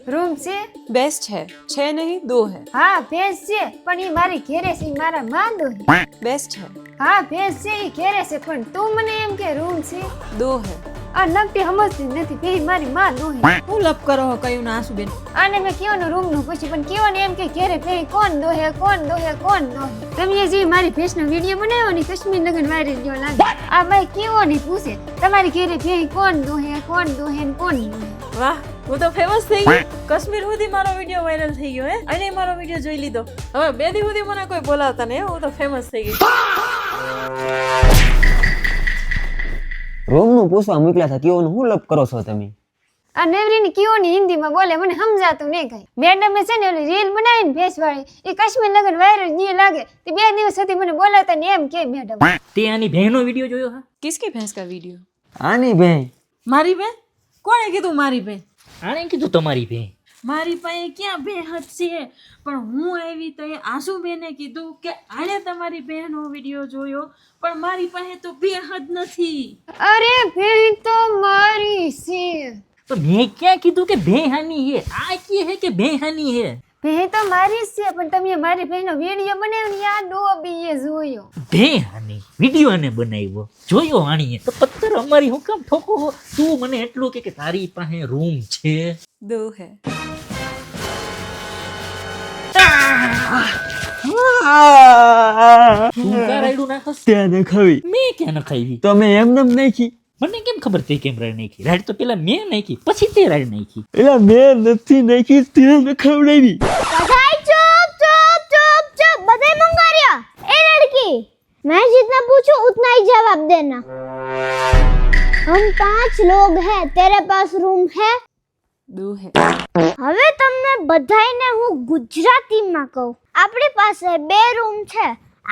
Room છે? Best है नहीं 2 है। હા ભેંસ છે પણ ઈ મારી ઘેરે છે, ઈ મારા માં દોહે. बेस्ट है હા ભેંસ છે ઈ ઘેરે છે પણ તું મને એમ કે રૂમ છે? 2 है। આ નકટી સમજતી નથી, ભઈ મારી માં દોહે. હું લપ કરો હો કયું ના આસુબેન? આને મેં કયોનું રૂમ નું પૂછ્યું પણ કયો ને એમ કે ઘેરે ભઈ કોણ દોહે કોણ દોહે કોણ દોહે. તમે જે મારી ભેંસનો વિડિયો બનાવ્યો ને કાશ્મીર લગન વાયરલ ગયો લાગે. આ ભાઈ કયો ને પૂછે તમારી ઘેરે ભઈ કોણ દોહે કોણ દોહે ને કોણ દોહે. વાહ, હું તો ફેમસ થઈ ગઈ. કાશ્મીર સુધી મારો વિડિયો વાયરલ થઈ ગયો હે, અને મારો વિડિયો જોઈ લીધો. હવે 2 દી સુધી મને કોઈ બોલાવતા નહીં, હું તો ફેમસ થઈ ગઈ. રૂમ નું પૂછવા મોકલ્યા હતા, કેવું હું લપ કરો છો તમે? આ નેવરીની કયો ને હિન્દીમાં બોલે, મને સમજાતું નહીં કઈ. મેડમે છે ને ઓલી રીલ બનાવીને ભેંસ વાળી, એ કાશ્મીર લગન વાયરલ ગયો લાગે. તે 2 દિવસ સુધી મને બોલાવતા ને એમ કે મેડમ તે આની બહેનો વિડિયો જોયો હા? किसकी भैंस का वीडियो? આની બેન મારી બેન? કોણે કીધું મારી બેન? આણે કીધું તમારી બહેન. મારી પાસે ક્યાં બેહદ છે, પણ હું આવી તો એ આસુબેને કીધું કે આણે તમારી બહેનનો વિડિયો જોયો, પણ મારી પાસે તો બેહદ નથી. અરે ભેં તો મારી છે. તો મેં ક્યાં કીધું કે બેહાની હે? આ કે હે કે બેહાની હે? ભેં તો મારી જ છે પણ તમે મારી બહેનનો વિડિયો બનાવ્યો ને આ ડોબીએ જોયો. બેહાની વિડિયો આને બનાવ્યો જોયો આણીએ તો પત્તર અમારી હું કામ ઠોકો હો? તું મને એટલું કે તારી પાસે રૂમ છે? 2 है। તું કા રાયડું નાખસ? ત્યાં નખાવી મેં ક્યાં નખાવી? તમે એમ નમ નાખી? મને કેમ ખબર તે કેમ રાડ નાખી? રાડ તો પેલા મેં નાખી, પછી તે રાડ નાખી. એલા મેં નથી નાખી, તે નખાવડાવી. भाई चुप चुप चुप चुप बधाई मंगा रिया ए लड़की मैं जितना पूछूं उतना ही जवाब देना हम 5 लोग हैं तेरे पास रूम है 2 है। હવે તમને બધાયને હું ગુજરાતીમાં કહું આપણી પાસે 2 રૂમ છે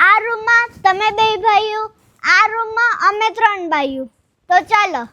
આ રૂમમાં તમે 2 ભાઈઓ આ રૂમમાં અમે 3 ભાઈઓ તો ચાલો